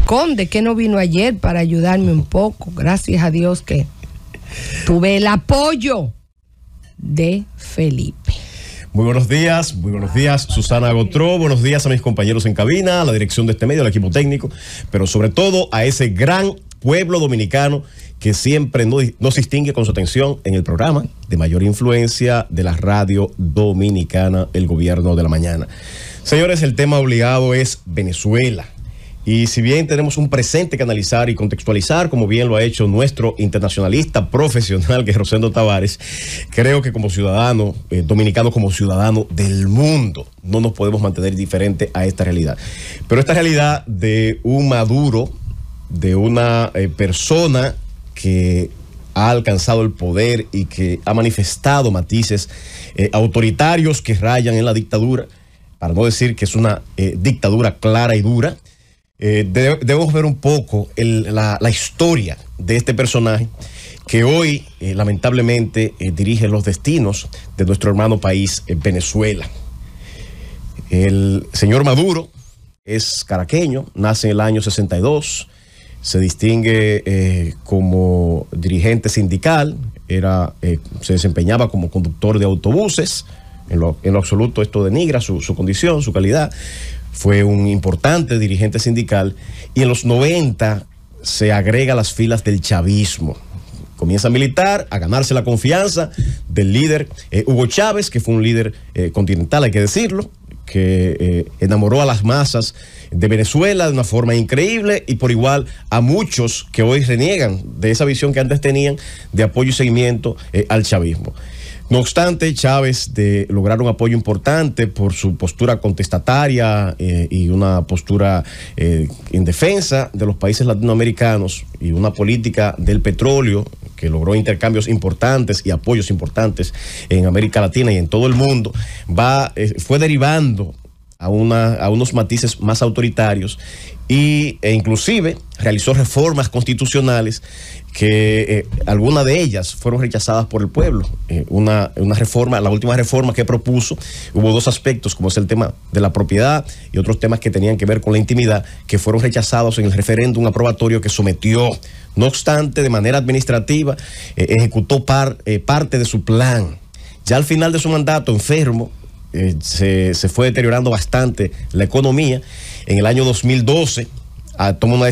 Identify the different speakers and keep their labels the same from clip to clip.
Speaker 1: Conde, que no vino ayer para ayudarme un poco. Gracias a Dios que tuve el apoyo de Felipe.
Speaker 2: Muy buenos días, Susana Gotró, buenos días a mis compañeros en cabina, a la dirección de este medio, al equipo técnico, pero sobre todo a ese gran pueblo dominicano que siempre nos distingue con su atención en el programa de mayor influencia de la radio dominicana, El Gobierno de la Mañana. Señores, el tema obligado es Venezuela. Y si bien tenemos un presente que analizar y contextualizar, como bien lo ha hecho nuestro internacionalista profesional, que es Rosendo Tavares, creo que como ciudadano dominicano, como ciudadano del mundo, no nos podemos mantener diferente a esta realidad. Pero esta realidad de un Maduro, de una persona que ha alcanzado el poder y que ha manifestado matices autoritarios que rayan en la dictadura, para no decir que es una dictadura clara y dura. Debemos ver un poco la historia de este personaje que hoy lamentablemente dirige los destinos de nuestro hermano país Venezuela. El señor Maduro es caraqueño, nace en el año 62, se distingue como dirigente sindical, se desempeñaba como conductor de autobuses. En lo absoluto esto denigra su condición, su calidad. Fue un importante dirigente sindical y en los 90 se agrega a las filas del chavismo. Comienza a militar, a ganarse la confianza del líder Hugo Chávez, que fue un líder continental, hay que decirlo, que enamoró a las masas de Venezuela de una forma increíble y por igual a muchos que hoy reniegan de esa visión que antes tenían de apoyo y seguimiento al chavismo. No obstante, Chávez lograr un apoyo importante por su postura contestataria y una postura en defensa de los países latinoamericanos y una política del petróleo que logró intercambios importantes y apoyos importantes en América Latina y en todo el mundo, fue derivando a unos matices más autoritarios e inclusive realizó reformas constitucionales que algunas de ellas fueron rechazadas por el pueblo. Una reforma, la última reforma que propuso, hubo dos aspectos, como es el tema de la propiedad y otros temas que tenían que ver con la intimidad, que fueron rechazados en el referéndum aprobatorio que sometió. No obstante, de manera administrativa, ejecutó parte de su plan. Ya al final de su mandato, enfermo, se fue deteriorando bastante la economía. En el año 2012 toma una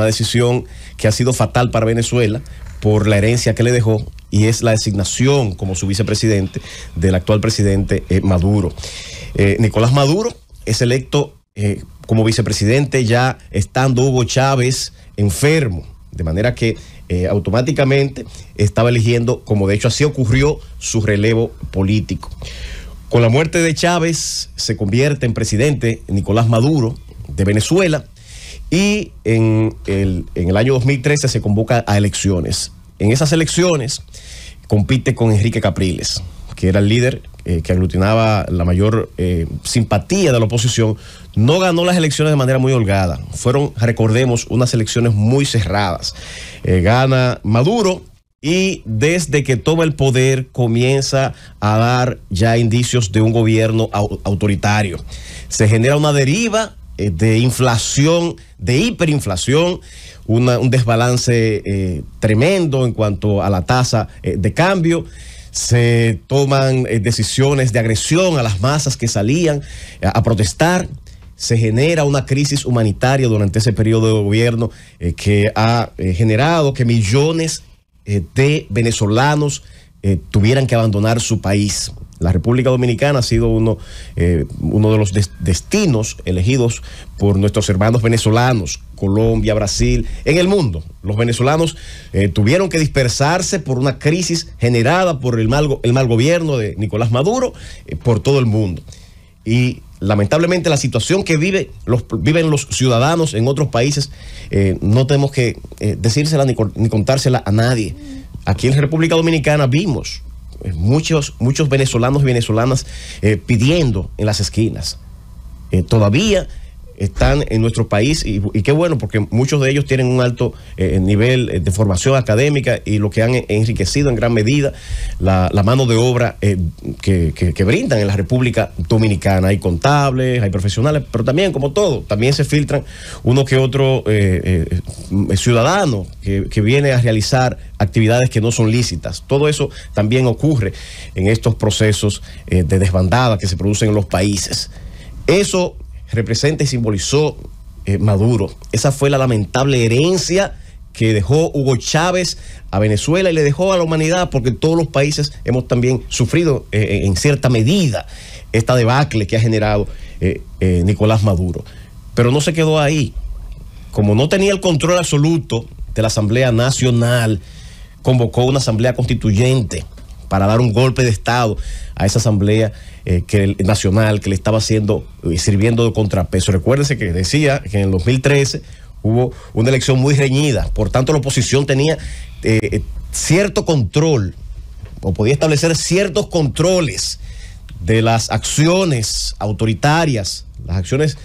Speaker 2: decisión que ha sido fatal para Venezuela por la herencia que le dejó, y es la designación como su vicepresidente del actual presidente Maduro. Nicolás Maduro es electo como vicepresidente ya estando Hugo Chávez enfermo, de manera que automáticamente estaba eligiendo, como de hecho así ocurrió, su relevo político. Con la muerte de Chávez se convierte en presidente Nicolás Maduro de Venezuela y en el año 2013 se convoca a elecciones. En esas elecciones compite con Enrique Capriles, que era el líder que aglutinaba la mayor simpatía de la oposición. No ganó las elecciones de manera muy holgada. Fueron, recordemos, unas elecciones muy cerradas. Gana Maduro y desde que toma el poder comienza a dar ya indicios de un gobierno autoritario. Se genera una deriva de inflación, de hiperinflación, un desbalance tremendo en cuanto a la tasa de cambio. Se toman decisiones de agresión a las masas que salían a protestar. Se genera una crisis humanitaria durante ese periodo de gobierno que ha generado que millones de venezolanos tuvieran que abandonar su país. La República Dominicana ha sido uno de los destinos elegidos por nuestros hermanos venezolanos, Colombia, Brasil, en el mundo. Los venezolanos tuvieron que dispersarse por una crisis generada por el mal gobierno de Nicolás Maduro por todo el mundo. Y lamentablemente la situación que viven los ciudadanos en otros países no tenemos que decírsela ni contársela a nadie. Aquí en República Dominicana vimos muchos venezolanos y venezolanas pidiendo en las esquinas. Todavía están en nuestro país y qué bueno, porque muchos de ellos tienen un alto nivel de formación académica y lo que han enriquecido en gran medida la mano de obra que brindan en la República Dominicana. Hay contables, hay profesionales, pero también, como todo, también se filtran uno que otro ciudadano que viene a realizar actividades que no son lícitas. Todo eso también ocurre en estos procesos de desbandada que se producen en los países. Eso representa y simbolizó Maduro. Esa fue la lamentable herencia que dejó Hugo Chávez a Venezuela y le dejó a la humanidad, porque todos los países hemos también sufrido en cierta medida esta debacle que ha generado Nicolás Maduro. Pero no se quedó ahí. Como no tenía el control absoluto de la Asamblea Nacional, convocó una asamblea constituyente para dar un golpe de Estado a esa asamblea nacional que le estaba sirviendo de contrapeso. Recuérdense que decía que en el 2013 hubo una elección muy reñida, por tanto la oposición tenía cierto control, o podía establecer ciertos controles de las acciones autoritarias, las acciones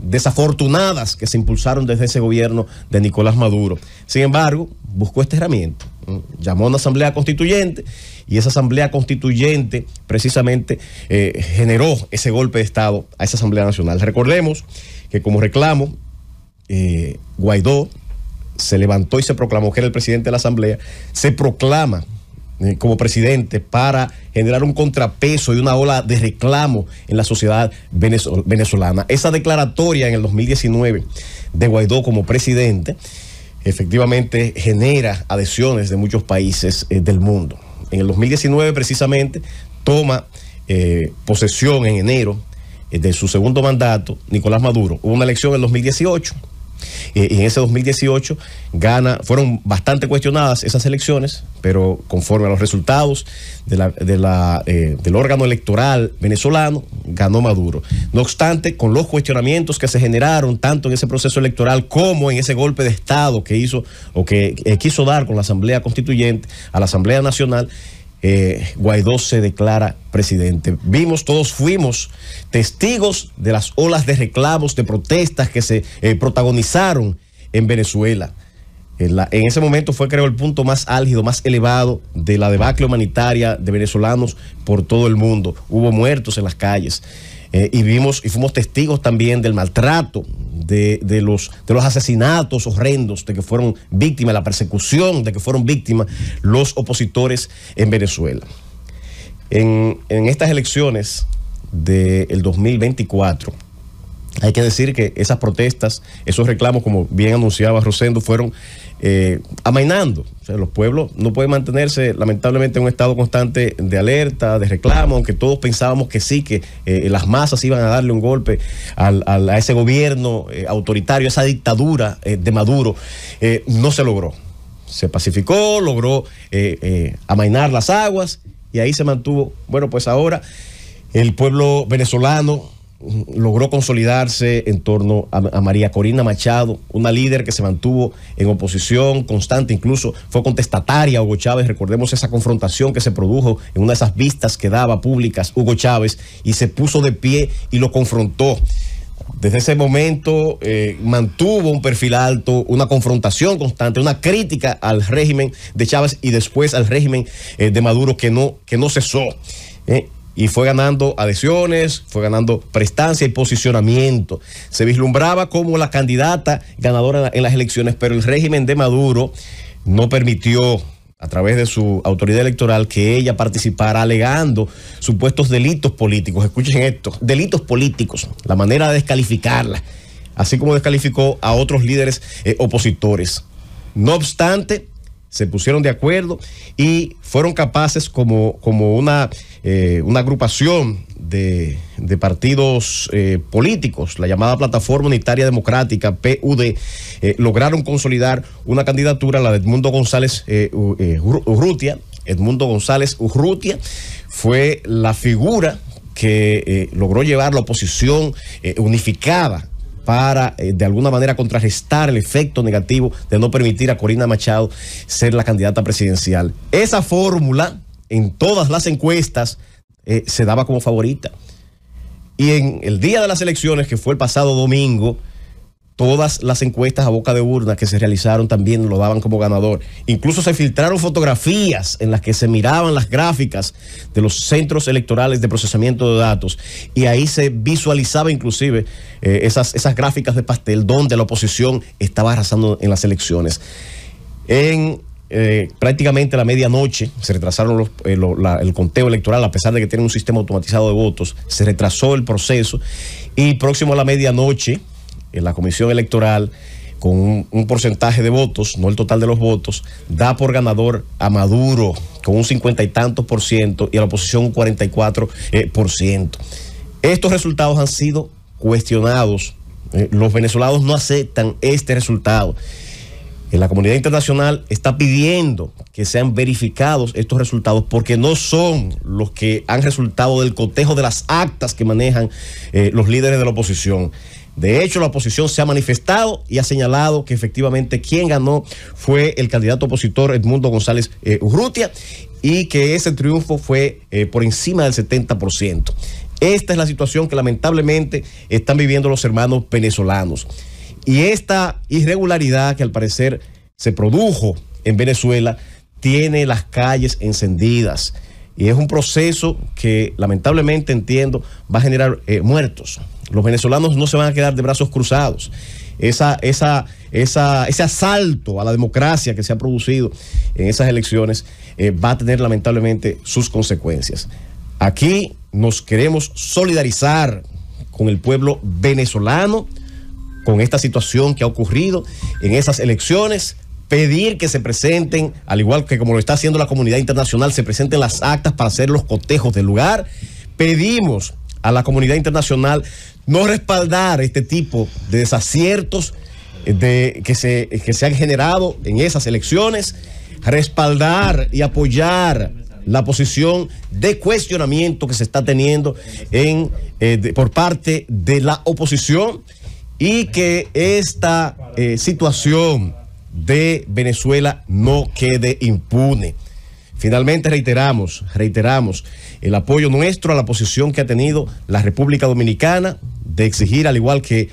Speaker 2: desafortunadas que se impulsaron desde ese gobierno de Nicolás Maduro. Sin embargo, buscó esta herramienta, llamó a una asamblea constituyente, y esa asamblea constituyente precisamente generó ese golpe de Estado a esa Asamblea Nacional. Recordemos que como reclamo, Guaidó se levantó y se proclamó que era el presidente de la Asamblea, se proclama como presidente para generar un contrapeso y una ola de reclamo en la sociedad venezolana. Esa declaratoria en el 2019 de Guaidó como presidente efectivamente genera adhesiones de muchos países del mundo. En el 2019 precisamente toma posesión en enero de su segundo mandato Nicolás Maduro. Hubo una elección en el 2018 y en ese 2018 fueron bastante cuestionadas esas elecciones, pero conforme a los resultados del órgano electoral venezolano, ganó Maduro. No obstante, con los cuestionamientos que se generaron tanto en ese proceso electoral como en ese golpe de Estado que hizo o que quiso dar con la Asamblea Constituyente a la Asamblea Nacional, Guaidó se declara presidente. Todos fuimos testigos de las olas de reclamos, de protestas que se protagonizaron en Venezuela. En ese momento fue, creo, el punto más álgido, más elevado de la debacle humanitaria de venezolanos por todo el mundo. Hubo muertos en las calles. Y fuimos testigos también del maltrato, de los asesinatos horrendos de que fueron víctimas, la persecución de que fueron víctimas los opositores en Venezuela. En estas elecciones del 2024, hay que decir que esas protestas, esos reclamos, como bien anunciaba Rosendo, fueron amainando. O sea, los pueblos no pueden mantenerse lamentablemente en un estado constante de alerta, de reclamo, aunque todos pensábamos que sí, que las masas iban a darle un golpe a ese gobierno autoritario, a esa dictadura de Maduro. No se logró. Se pacificó, logró amainar las aguas y ahí se mantuvo. Bueno, pues ahora el pueblo venezolano logró consolidarse en torno a María Corina Machado, una líder que se mantuvo en oposición constante, incluso fue contestataria a Hugo Chávez. Recordemos esa confrontación que se produjo en una de esas vistas que daba públicas Hugo Chávez, y se puso de pie y lo confrontó. Desde ese momento mantuvo un perfil alto, una confrontación constante, una crítica al régimen de Chávez y después al régimen de Maduro que no cesó. Y fue ganando adhesiones, fue ganando prestancia y posicionamiento. Se vislumbraba como la candidata ganadora en las elecciones, pero el régimen de Maduro no permitió, a través de su autoridad electoral, que ella participara, alegando supuestos delitos políticos. Escuchen esto: delitos políticos, la manera de descalificarla, así como descalificó a otros líderes opositores. No obstante, se pusieron de acuerdo y fueron capaces, como una agrupación de partidos políticos, la llamada Plataforma Unitaria Democrática, PUD, lograron consolidar una candidatura, la de Edmundo González Urrutia. Edmundo González Urrutia fue la figura que logró llevar la oposición unificada para de alguna manera contrarrestar el efecto negativo de no permitir a Corina Machado ser la candidata presidencial. Esa fórmula en todas las encuestas se daba como favorita. Y en el día de las elecciones, que fue el pasado domingo, todas las encuestas a boca de urna que se realizaron también lo daban como ganador. Incluso se filtraron fotografías en las que se miraban las gráficas de los centros electorales de procesamiento de datos, y ahí se visualizaba inclusive esas gráficas de pastel donde la oposición estaba arrasando en las elecciones. En prácticamente a la medianoche se retrasaron el conteo electoral, a pesar de que tienen un sistema automatizado de votos, se retrasó el proceso, y próximo a la medianoche en la comisión electoral, con un porcentaje de votos, no el total de los votos, da por ganador a Maduro con un 50 y tantos % y a la oposición un 44%. Estos resultados han sido cuestionados. Los venezolanos no aceptan este resultado. La comunidad internacional está pidiendo que sean verificados estos resultados, porque no son los que han resultado del cotejo de las actas que manejan los líderes de la oposición. De hecho, la oposición se ha manifestado y ha señalado que efectivamente quien ganó fue el candidato opositor Edmundo González Urrutia, y que ese triunfo fue por encima del 70%. Esta es la situación que lamentablemente están viviendo los hermanos venezolanos. Y esta irregularidad que al parecer se produjo en Venezuela tiene las calles encendidas. Y es un proceso que lamentablemente, entiendo, va a generar muertos. Los venezolanos no se van a quedar de brazos cruzados. Ese asalto a la democracia que se ha producido en esas elecciones va a tener lamentablemente sus consecuencias. Aquí nos queremos solidarizar con el pueblo venezolano, con esta situación que ha ocurrido en esas elecciones, pedir que se presenten, al igual que como lo está haciendo la comunidad internacional, se presenten las actas para hacer los cotejos del lugar. Pedimos a la comunidad internacional no respaldar este tipo de desaciertos que se han generado en esas elecciones, respaldar y apoyar la posición de cuestionamiento que se está teniendo por parte de la oposición, y que esta situación de Venezuela no quede impune. Finalmente reiteramos el apoyo nuestro a la posición que ha tenido la República Dominicana de exigir, al igual que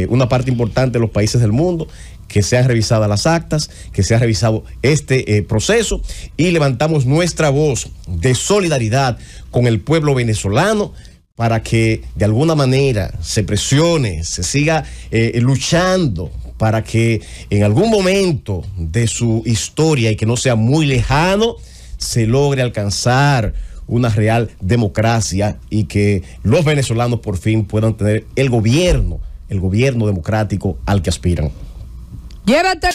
Speaker 2: una parte importante de los países del mundo, que sean revisadas las actas, que sea revisado este proceso, y levantamos nuestra voz de solidaridad con el pueblo venezolano para que de alguna manera se presione, se siga luchando para que en algún momento de su historia, y que no sea muy lejano, se logre alcanzar una real democracia, y que los venezolanos por fin puedan tener el gobierno democrático al que aspiran.
Speaker 1: Llévate.